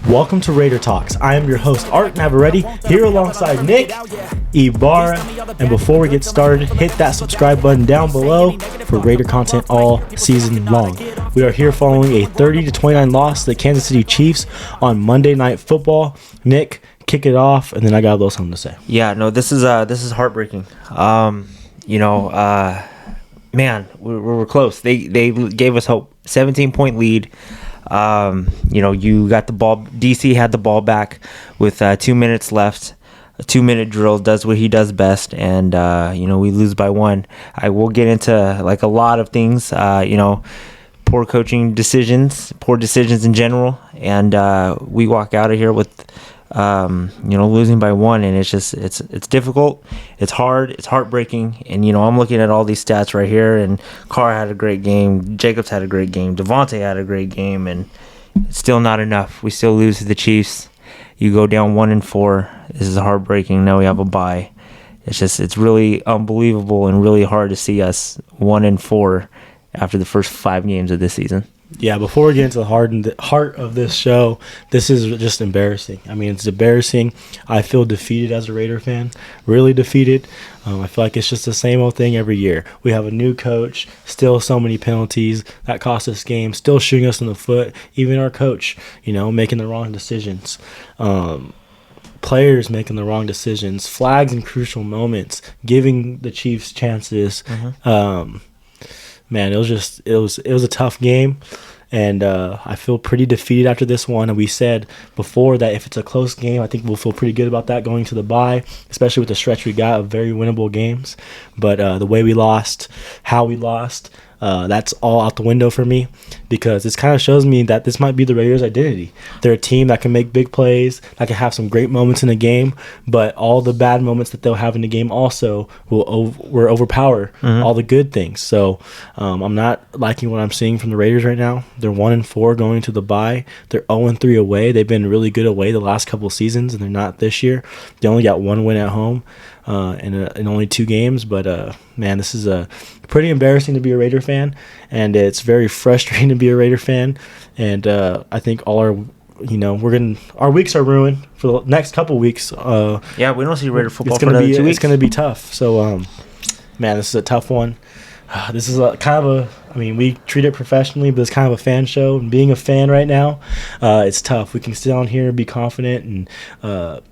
Welcome to Raider Talks. I am your host, Art Navarrete, here alongside Nick, Ibarra, and before we get started, hit that subscribe button down below for Raider content all season long. We are here following a 30-29 loss to the Kansas City Chiefs on Monday Night Football. Nick, kick it off, and then I got a little something to say. Yeah, no, this is heartbreaking. Man, we're close. They gave us hope. 17-point lead. You got the ball. DC had the ball back with 2 minutes left. A 2-minute drill does what he does best, and we lose by one. I will get into a lot of things. Poor coaching decisions, poor decisions in general, and we walk out of here with losing by one, and it's difficult, it's hard, it's heartbreaking, and I'm looking at all these stats right here, and Carr had a great game, Jacobs had a great game, Devontae had a great game, and it's still not enough. We still lose to the Chiefs. You go down 1-4. This is heartbreaking. Now we have a bye. It's really unbelievable and really hard to see us 1-4 after the first 5 games of this season. Yeah, before we get into the heart of this show, this is just embarrassing. I mean, it's embarrassing. I feel defeated as a Raider fan, really defeated. I feel like it's just the same old thing every year. We have a new coach, still so many penalties that cost us games, still shooting us in the foot, even our coach, making the wrong decisions. Players making the wrong decisions, flags in crucial moments, giving the Chiefs chances. Man, it was a tough game, and I feel pretty defeated after this one. And we said before that if it's a close game, I think we'll feel pretty good about that going to the bye, especially with the stretch we got of very winnable games. But the way we lost, how we lost, that's all out the window for me, because this kind of shows me that this might be the Raiders' identity. They're a team that can make big plays, that can have some great moments in the game, but all the bad moments that they'll have in the game also will overpower all the good things. So I'm not liking what I'm seeing from the Raiders right now. They're 1-4 going to the bye. They're 0-3 away. They've been really good away the last couple of seasons, and they're not this year. They only got 1 win at home in only 2 games. But, man, this is pretty embarrassing to be a Raider fan, and it's very frustrating to be a Raider fan. And I think all our our weeks are ruined for the next couple weeks. We don't see Raider football for another 2 weeks. It's going to be tough. So, man, this is a tough one. This is we treat it professionally, but it's kind of a fan show. And being a fan right now, it's tough. We can sit on here and be confident and,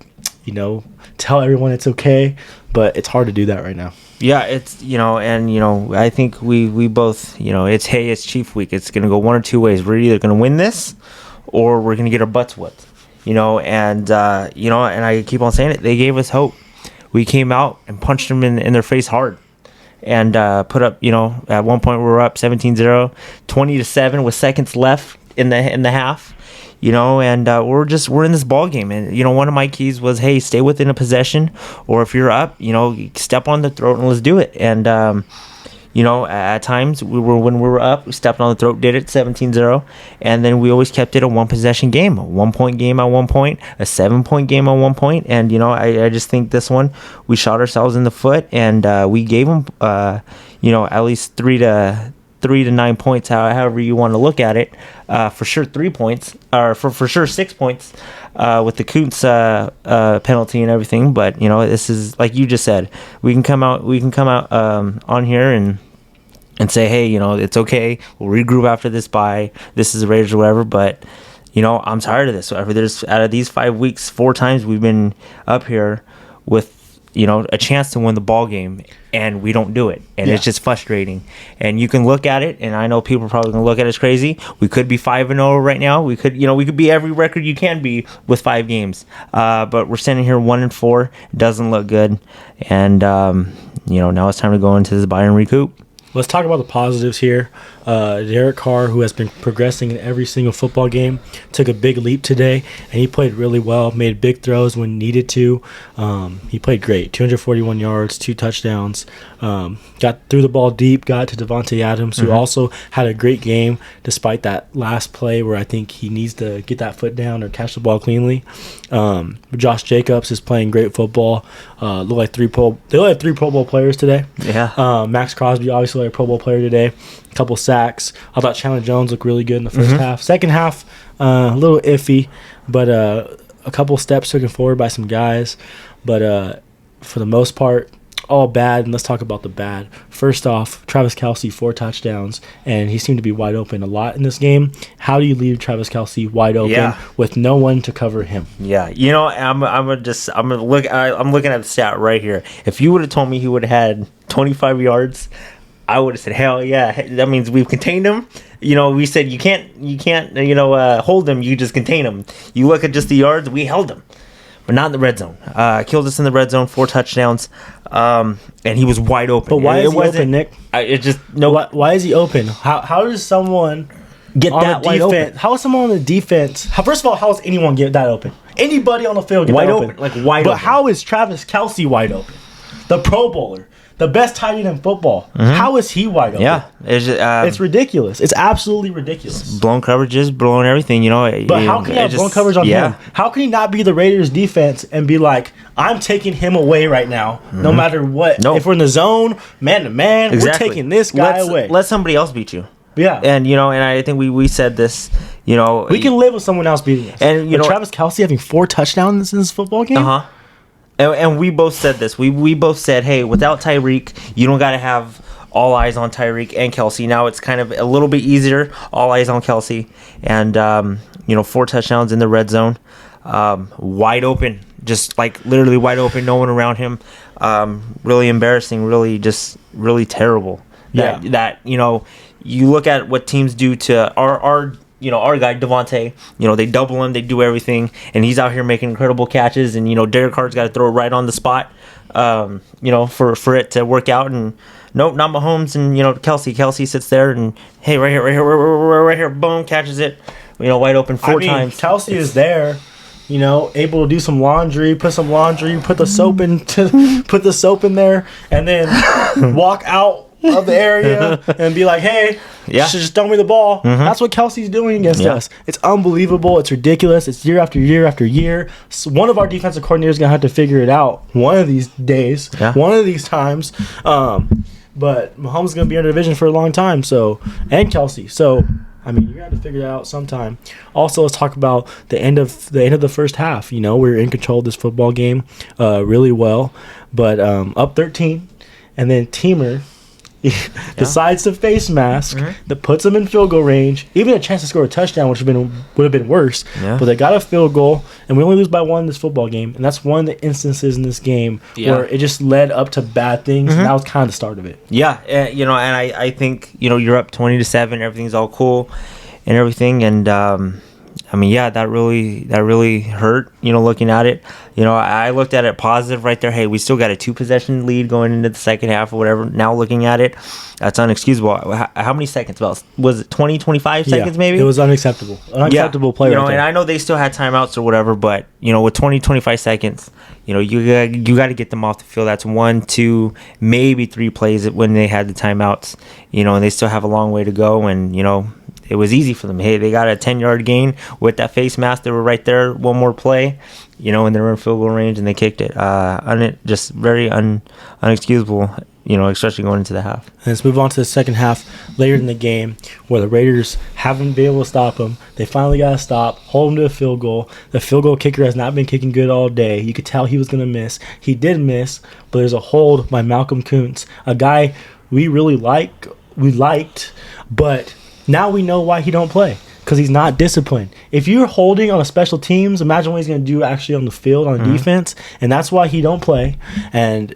tell everyone it's okay, but it's hard to do that right now. Yeah, it's, I think we both, it's Chief week. It's going to go one or two ways. We're either going to win this or we're going to get our butts whipped, and I keep on saying it. They gave us hope. We came out and punched them in their face hard and put up, at one point we were up 17-0, 20-7 with seconds left in the half. And we're in this ball game, and one of my keys was, hey, stay within a possession, or if you're up, step on the throat and let's do it. And at times when we were up, we stepped on the throat, did it 17-0, and then we always kept it a 1-possession game, a 1-point game at one point, a 7-point game at one point, and I just think this one we shot ourselves in the foot, and we gave them at least 3 to 9 points, however you want to look at it. For sure 3 points, or for sure 6 points with the Kuntz penalty and everything. But this is like you just said. We can come out on here and say, hey, it's okay. We'll regroup after this bye. This is the Raiders or whatever. But I'm tired of this. There's out of these 5 weeks, 4 times we've been up here with a chance to win the ball game, and we don't do it, and it's just frustrating. And you can look at it, and I know people are probably gonna look at us crazy. We could be 5-0 right now. We could be every record you can be with 5 games. But we're standing here 1-4. It doesn't look good, and now it's time to go into this bye and recoup. Let's talk about the positives here. Derek Carr, who has been progressing in every single football game, took a big leap today, and he played really well, made big throws when needed to. He played great, 241 yards, 2 touchdowns, got threw the ball deep, got to Devontae Adams, who also had a great game despite that last play where I think he needs to get that foot down or catch the ball cleanly. Josh Jacobs is playing great football. They look like 3 Pro Bowl players today. Yeah. Max Crosby, obviously, like a Pro Bowl player today. A couple sacks. I thought Chandler Jones looked really good in the first half. Second half, a little iffy, but a couple steps taken forward by some guys. But for the most part, all bad. And let's talk about the bad. First off, Travis Kelce, 4 touchdowns, and he seemed to be wide open a lot in this game. How do you leave Travis Kelce wide open with no one to cover him? Yeah, I'm looking at the stat right here. If you would have told me he would have had 25 yards, I would have said, hell yeah, that means we've contained him. We said you can't hold him, you just contain him. You look at just the yards, we held him. But not in the red zone. Killed us in the red zone, 4 touchdowns, and he was wide open. But why is he open, Nick? Why is he open? How does someone get that wide open? How is someone on the defense? First of all, how does anyone get that open? Anybody on the field get wide that open? Like wide open. But how is Travis Kelce wide open? The Pro Bowler. The best tight end in football. How is he wide open? Yeah. It's ridiculous. It's absolutely ridiculous. Blown coverages, blowing everything, But how can you have blown coverage on him? How can he not be the Raiders defense and be like, I'm taking him away right now, no matter what? Nope. If we're in the zone, man to man, we're taking this guy away. Let somebody else beat you. Yeah. And, and I think we said this, we can live with someone else beating us. And, Travis Kelce having 4 touchdowns in this football game? Uh-huh. And we both said this. We both said, hey, without Tyreek, you don't got to have all eyes on Tyreek and Kelce. Now it's kind of a little bit easier, all eyes on Kelce. And, 4 touchdowns in the red zone. Wide open, just like literally wide open, no one around him. Really embarrassing, really terrible. That you look at what teams do to our guy Devontae, they double him, they do everything, and he's out here making incredible catches, and Derek Carr's got to throw it right on the spot, for it to work out, and nope, not Mahomes, and Kelce sits there, and hey, right here, boom, catches it, wide open 4 times. Kelce is there, able to do some laundry, put the soap in there, and then walk out of the area and be like, hey, just throw me the ball. That's what Kelsey's doing against us. It's unbelievable. It's ridiculous. It's year after year after year. So one of our defensive coordinators is going to have to figure it out one of these days, one of these times. But Mahomes is going to be in the division for a long time, and Kelsey. So, you're going to have to figure it out sometime. Also, let's talk about the end of the first half. We were in control of this football game really well, but up 13, and then Teamer decides to face mask that puts them in field goal range. Even a chance to score a touchdown, which would have been worse. Yeah. But they got a field goal, and we only lose by 1 in this football game. And that's one of the instances in this game where it just led up to bad things. And that was kind of the start of it. Yeah, and I think you're up 20-7, everything's all cool and everything, and that really hurt, looking at it. I looked at it positive right there. Hey, we still got a 2-possession lead going into the second half or whatever. Now looking at it, that's unexcusable. How many seconds? Was it 20, 25 seconds maybe? It was unacceptable. Unacceptable play right there. And I know they still had timeouts or whatever, but, with 20, 25 seconds, you got to get them off the field. That's 1, 2, maybe 3 plays when they had the timeouts, and they still have a long way to go, and, it was easy for them. Hey, they got a 10-yard gain with that face mask. They were right there. One more play, and they were in field goal range, and they kicked it. Just very unexcusable, especially going into the half. And let's move on to the second half later in the game where the Raiders haven't been able to stop them. They finally got to stop, hold them to a field goal. The field goal kicker has not been kicking good all day. You could tell he was going to miss. He did miss, but there's a hold by Malcolm Kuntz, a guy we really liked, but now we know why he don't play, because he's not disciplined. If you're holding on a special teams, imagine what he's going to do actually on the field on defense, and that's why he don't play. And,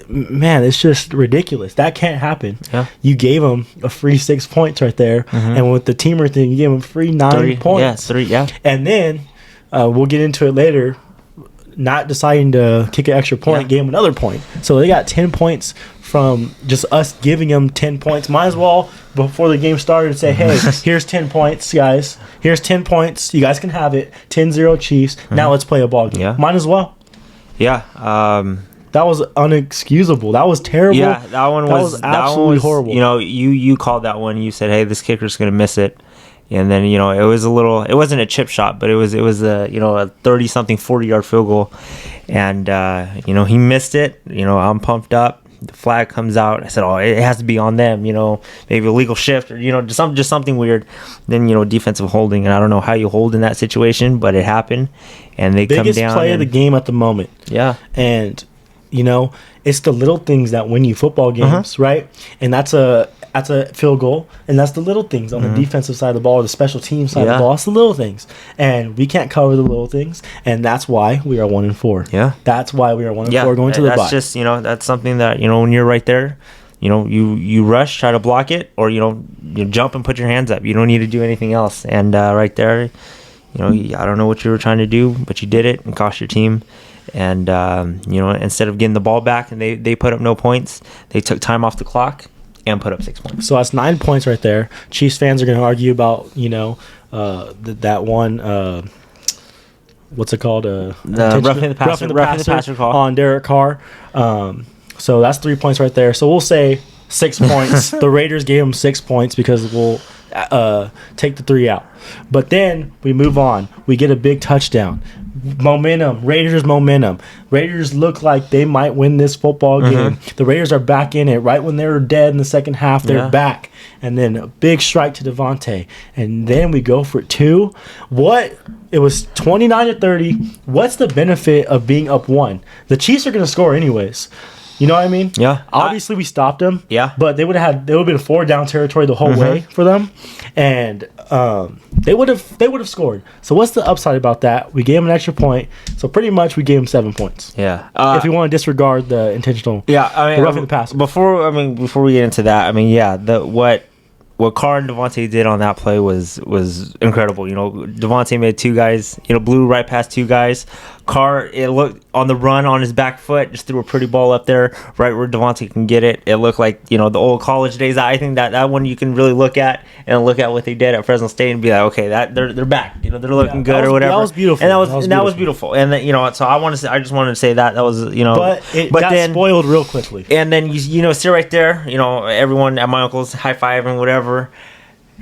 man, it's just ridiculous. That can't happen. Yeah. You gave him a free 6 points right there, and with the Teamer thing, you gave him a free 9 points. Yeah, 3, And then, we'll get into it later, not deciding to kick an extra point, gave him another point. So they got 10 points from just us giving them 10 points. Might as well, before the game started, say, hey, here's 10 points, guys. Here's 10 points. You guys can have it. 10-0 Chiefs. Now let's play a ball game. Yeah. Might as well. Yeah. That was unexcusable. That was terrible. Yeah, that one was absolutely horrible. You called that one. You said, hey, this kicker's going to miss it. And then, it was it wasn't a chip shot, but it was a 30-something, 40-yard field goal. And, he missed it. I'm pumped up. The flag comes out. I said, oh, it has to be on them. Maybe illegal shift or just something weird. Then defensive holding, and I don't know how you hold in that situation, but it happened, and they come down. Biggest play of the game at the moment. Yeah, and it's the little things that win you football games, right? And that's a field goal, and that's the little things on the defensive side of the ball, or the special team side of the ball. It's the little things, and we can't cover the little things, and that's why we are 1-4. Yeah, that's why we are 1-4 going to the bye. That's just that's something that when you're right there, you rush, try to block it, or you jump and put your hands up. You don't need to do anything else, and right there, I don't know what you were trying to do, but you did it and cost your team. And instead of getting the ball back and they put up no points, they took time off the clock and put up 6 points. So that's 9 points right there. Chiefs fans are going to argue about that one. What's it called? Roughing the passer call on Derek Carr. So that's 3 points right there. So we'll say 6 points. The Raiders gave them 6 points because we'll take the 3 out. But then we move on. We get a big touchdown. Momentum. Raiders look like they might win this football game. The Raiders are back in it. Right when they were dead in the second half, they're back. And then a big strike to Devontae. And then we go for 2. It was 29-30. What's the benefit of being up 1? The Chiefs are going to score anyways. You know what I mean? Yeah. Obviously, we stopped them. Yeah. But they would have been 4 down territory the whole way for them, and they would have scored. So what's the upside about that? We gave them an extra point, so pretty much we gave them 7 points. Yeah. If you want to disregard the intentional. Yeah. I mean, roughing the passer. Before we get into that, I mean, yeah, what Carr and Devontae did on that play was incredible. Devontae made 2 guys, blew right past 2 guys. Carr, it looked on the run on his back foot, just threw a pretty ball up there, right where Devontae can get it. It looked like, the old college days. I think that one you can really look at what they did at Fresno State and be like, okay, that they're back. They're looking good or whatever. That was beautiful. And that was beautiful. And then, so I just wanted to say that was, But it got then spoiled real quickly. And then sit right there, everyone at my uncle's high fiving, whatever.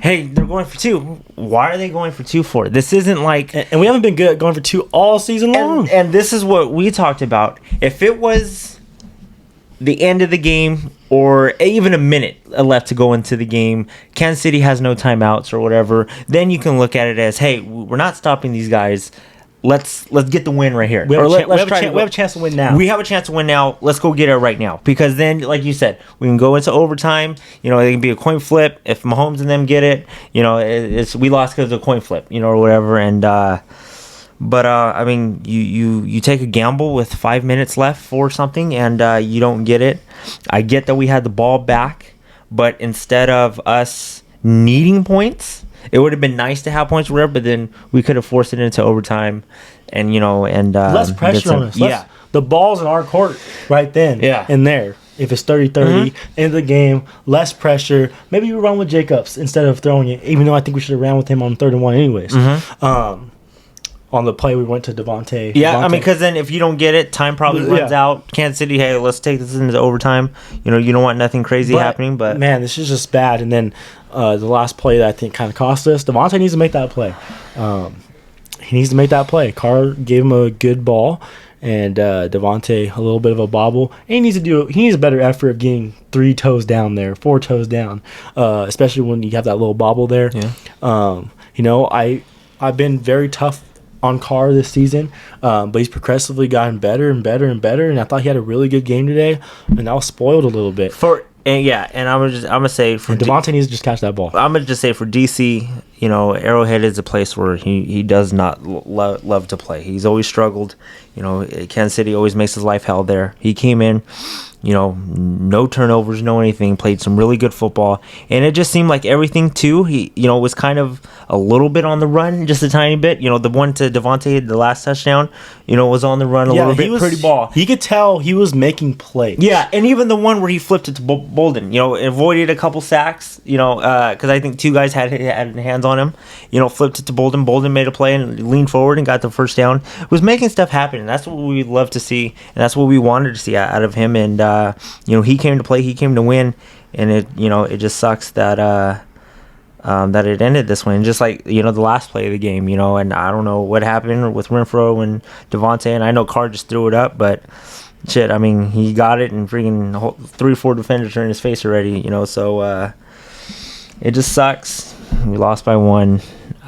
Hey, they're going for 2. Why are they going for 2 for? This isn't like... And we haven't been good at going for 2 all season long. And this is what we talked about. If it was the end of the game or even a minute left to go into the game, Kansas City has no timeouts or whatever, then you can look at it as, hey, we're not stopping these guys. Let's get the win right here. We have a chance to win now. We have a chance to win now. Let's go get it right now. Because then, like you said, we can go into overtime. It can be a coin flip. If Mahomes and them get it, we lost because of a coin flip, or whatever. And but I mean, you take a gamble with 5 minutes left for something, and you don't get it. I get that we had the ball back, but instead of us needing points, it would have been nice to have points, or whatever, but then we could have forced it into overtime, and less pressure on us. Yeah, the ball's in our court right then. Yeah, and there. If it's 30-30, end of the game, less pressure. Maybe we run with Jacobs instead of throwing it, even though I think we should have ran with him on 3rd and 1 anyways. On the play, we went to Devontae. Yeah, I mean, because then if you don't get it, time probably runs out. Kansas City, hey, let's take this into overtime. You don't want nothing crazy happening. But man, this is just bad. And then the last play that I think kind of cost us, Devontae needs to make that play. He needs to make that play. Carr gave him a good ball, and Devontae a little bit of a bobble. And he needs a better effort of getting 3 toes down there, 4 toes down, especially when you have that little bobble there. Yeah. I've been very tough on Carr this season, but he's progressively gotten better and better and better. And I thought he had a really good game today, and I was spoiled a little bit. And I'm gonna say for Devontae needs to just catch that ball. I'm gonna just say for DC, Arrowhead is a place where he does not love to play. He's always struggled. Kansas City always makes his life hell there. He came in, no turnovers, no anything, played some really good football, and it just seemed like everything too. He, was kind of a little bit on the run, just a tiny bit. The one to Devontae, the last touchdown, was on the run a little bit. Pretty ball. He could tell he was making plays. Yeah, and even the one where he flipped it to Bolden, avoided a couple sacks, because I think 2 guys had hands on him. Flipped it to Bolden. Bolden made a play and leaned forward and got the first down. Was making stuff happen, and that's what we'd love to see, and that's what we wanted to see out of him. And he came to play, he came to win, and it just sucks that that it ended this way. And just like the last play of the game, and I don't know what happened with Renfro and Devontae, and I know Carr just threw it up, but shit, I mean, he got it, and freaking 3-4 defenders are in his face already. So it just sucks. We lost by 1.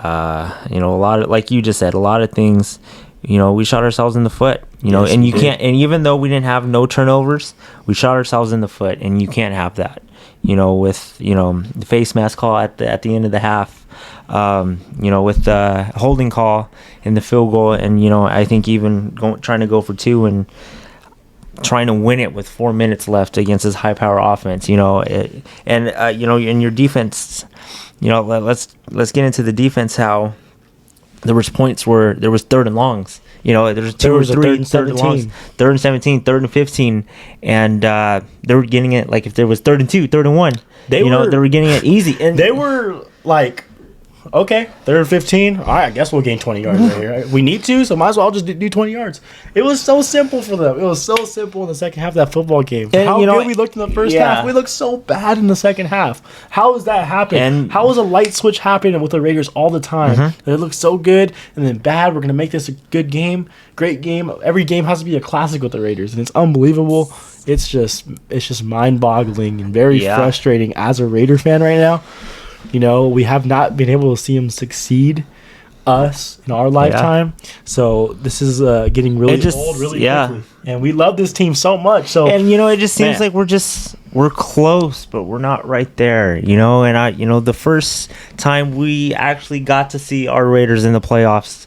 A lot of, like you just said, a lot of things. We shot ourselves in the foot. Yes, and we you did. can't. And even though we didn't have no turnovers, we shot ourselves in the foot, and you can't have that. With the face mask call at the end of the half, with the holding call and the field goal, and I think even trying to go for 2 and trying to win it with 4 minutes left against this high power offense. In your defense, let's get into the defense. How there was points where there was 3rd and longs. There's 2 or 3 3rd and longs, 3rd and 17, 3rd and 15, and they were getting it like if there was 3rd and 2, 3rd and 1. They were getting it easy, and they were like, okay, 3rd and 15. All right, I guess we'll gain 20 yards right here. We need to, so might as well just do 20 yards. It was so simple for them. It was so simple in the second half of that football game. And, how good we looked in the first half. We looked so bad in the second half. How does that happen? And how is a light switch happening with the Raiders all the time? They look so good and then bad. We're going to make this a good game, great game. Every game has to be a classic with the Raiders, and it's unbelievable. It's just mind-boggling and very frustrating as a Raider fan right now. We have not been able to see him succeed us in our lifetime. So this is getting really old really quickly. And we love this team so much. So it just seems like we're close, but we're not right there. And the first time we actually got to see our Raiders in the playoffs,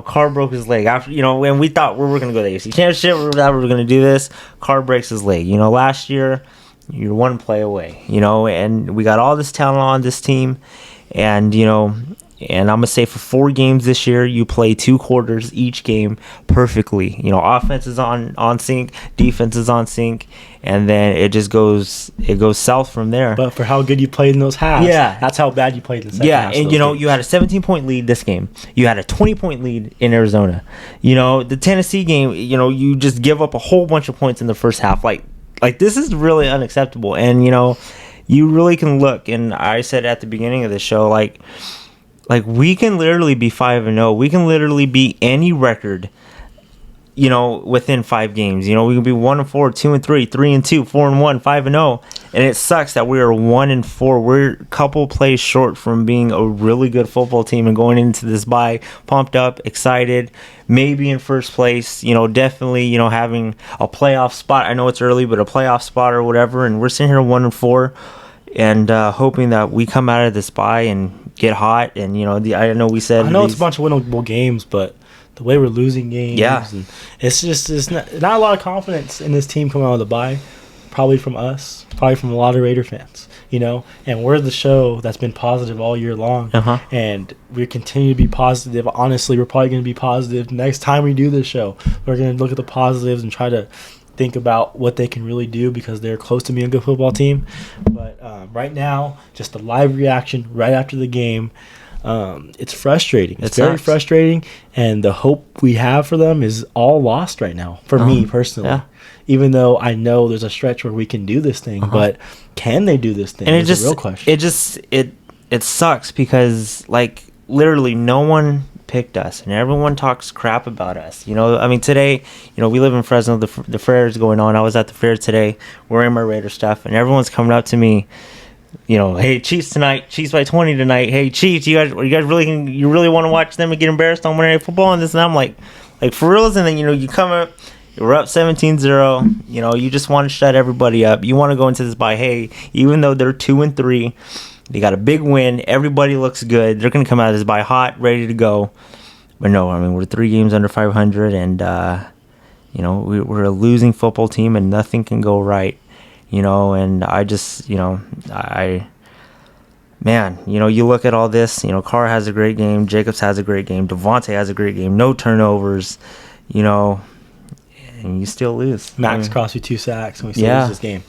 Carr broke his leg after, and we thought we were going to go to the AFC Championship. We were going to do this. Carr breaks his leg. Last year, you're 1 play away, and we got all this talent on this team. And, and I'm going to say for 4 games this year, you play 2 quarters each game perfectly. Offense is on sync, defense is on sync, and then it goes south from there. But for how good you played in those halves, that's how bad you played in the second half. And you had a 17-point lead this game. You had a 20-point lead in Arizona. The Tennessee game, you just give up a whole bunch of points in the first half. Like this is really unacceptable. And you really can look, and I said at the beginning of the show, like we can literally be 5-0. We can literally beat any record, within 5 games. We can be 1-4, 2-3, 3-2, 4-1, 5-0. And it sucks that we are 1-4. We're a couple plays short from being a really good football team and going into this bye pumped up, excited, maybe in first place. Definitely, having a playoff spot. I know it's early, but a playoff spot or whatever. And we're sitting here 1-4. And hoping that we come out of this bye and get hot. And I know we said it's a bunch of winnable games, but the way we're losing games, and it's not a lot of confidence in this team coming out of the bye. Probably from us, probably from a lot of Raider fans, and we're the show that's been positive all year long, and we continue to be positive. Honestly, we're probably going to be positive next time we do this show. We're going to look at the positives and try to think about what they can really do because they're close to being a good football team. But right now, just the live reaction right after the game, it's frustrating. It's very frustrating, and the hope we have for them is all lost right now, for me personally. Yeah. Even though I know there's a stretch where we can do this thing, but can they do this thing? And it's a real question. It sucks because literally no one picked us, and everyone talks crap about us. Today, we live in Fresno. The fair is going on. I was at the fair today wearing my Raider stuff, and everyone's coming up to me. Hey, Chiefs tonight. Chiefs by 20 tonight. Hey, Chiefs, you guys really want to watch them and get embarrassed on Monday Night Football and this? And I'm like for reals. And then you come up. We're up 17-0. You just want to shut everybody up. You want to go into this by, hey, even though they're 2-3, they got a big win. Everybody looks good. They're going to come out of this by hot, ready to go. But no, we're 3 games under 500, and we're a losing football team, and nothing can go right. And I just, man, you look at all this. Carr has a great game. Jacobs has a great game. Devontae has a great game. No turnovers. And you still lose. Max cost you 2 sacks, and we still lose this game.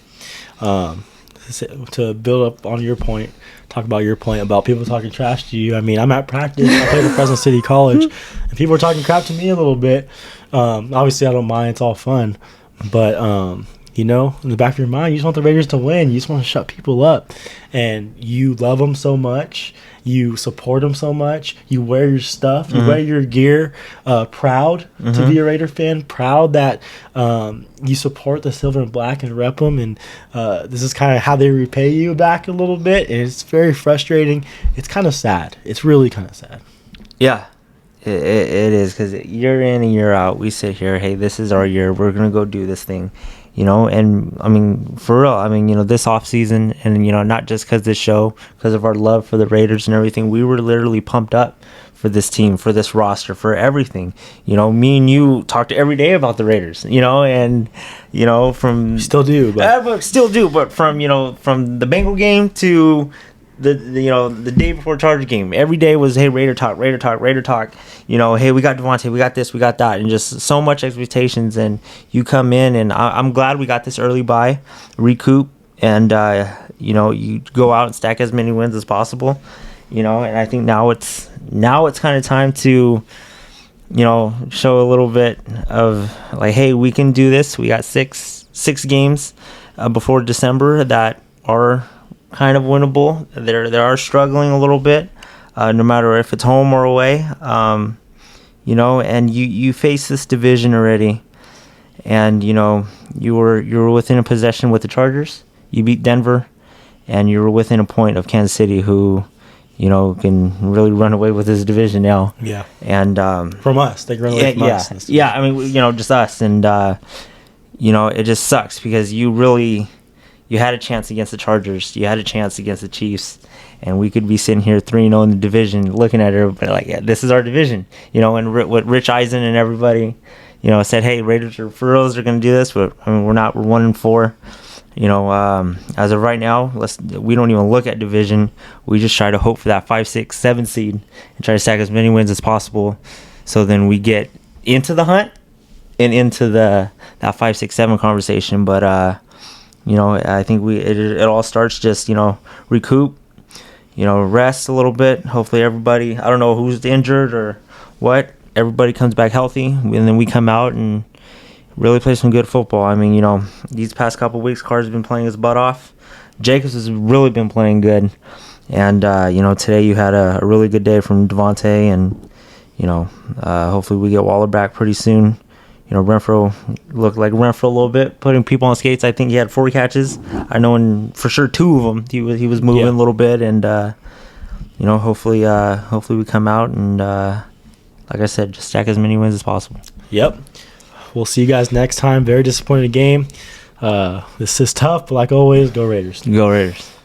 To build up on your point, talk about your point about people talking trash to you. I'm at practice. I played at Fresno City College, and people are talking crap to me a little bit. Obviously, I don't mind. It's all fun. But, You know, in the back of your mind, you just want the Raiders to win. You just want to shut people up. And you love them so much. You support them so much. You wear your stuff. You wear your gear. Proud to be a Raider fan. Proud that you support the silver and black and rep them. And this is kind of how they repay you back a little bit. And it's very frustrating. It's kind of sad. It's really kind of sad. Yeah. It is, because year in and year out, we sit here, hey, this is our year. We're going to go do this thing. You know, and I mean, for real, I mean, you know, this offseason, and, you know, not just because this show, because of our love for the Raiders and everything, we were literally pumped up for this team, for this roster, for everything. You know, me and you talked every day about the Raiders, you know, and, you know, from... Still do, but... Still do, but from, you know, from the Bengal game to... The you know, the day before Charger game, every day was, hey, Raider talk, you know, hey, we got Devontae, we got this, we got that, and just so much expectations. And you come in, and I'm glad we got this early bye, recoup, and you know, you go out and stack as many wins as possible, you know. And I think now it's kind of time to, you know, show a little bit of like, hey, we can do this. We got six games before December that are kind of winnable. They are struggling a little bit, no matter if it's home or away. You know, and you face this division already, and you know you were within a possession with the Chargers. You beat Denver, and you were within a point of Kansas City, who, you know, can really run away with this division now. Yeah, and from us, they can run away from us. Yeah. I mean, you know, just us, and you know, it just sucks because you had a chance against the Chargers. You had a chance against the Chiefs. And we could be sitting here 3-0 in the division looking at everybody like, yeah, this is our division. You know, and what Rich Eisen and everybody, you know, said, hey, Raiders are for reals, they're going to do this. But, I mean, we're not. We're 1-4. You know, as of right now, we don't even look at division. We just try to hope for that 5, 6, 7 seed and try to stack as many wins as possible. So then we get into the hunt and into that 5, 6, 7 conversation. But, you know, I think it all starts just, you know, recoup, you know, rest a little bit. Hopefully everybody, I don't know who's injured or what, everybody comes back healthy, and then we come out and really play some good football. I mean, you know, these past couple weeks, Carr's been playing his butt off. Jacobs has really been playing good. And, you know, today you had a really good day from Devontae, and, you know, hopefully we get Waller back pretty soon. You know, Renfro looked like Renfro a little bit, putting people on skates. I think he had 4 catches. I know, and for sure 2 of them he was moving a little bit, and you know, hopefully we come out and like I said, just stack as many wins as possible. Yep. We'll see you guys next time. Very disappointed game. This is tough, but like always, go Raiders. Go Raiders.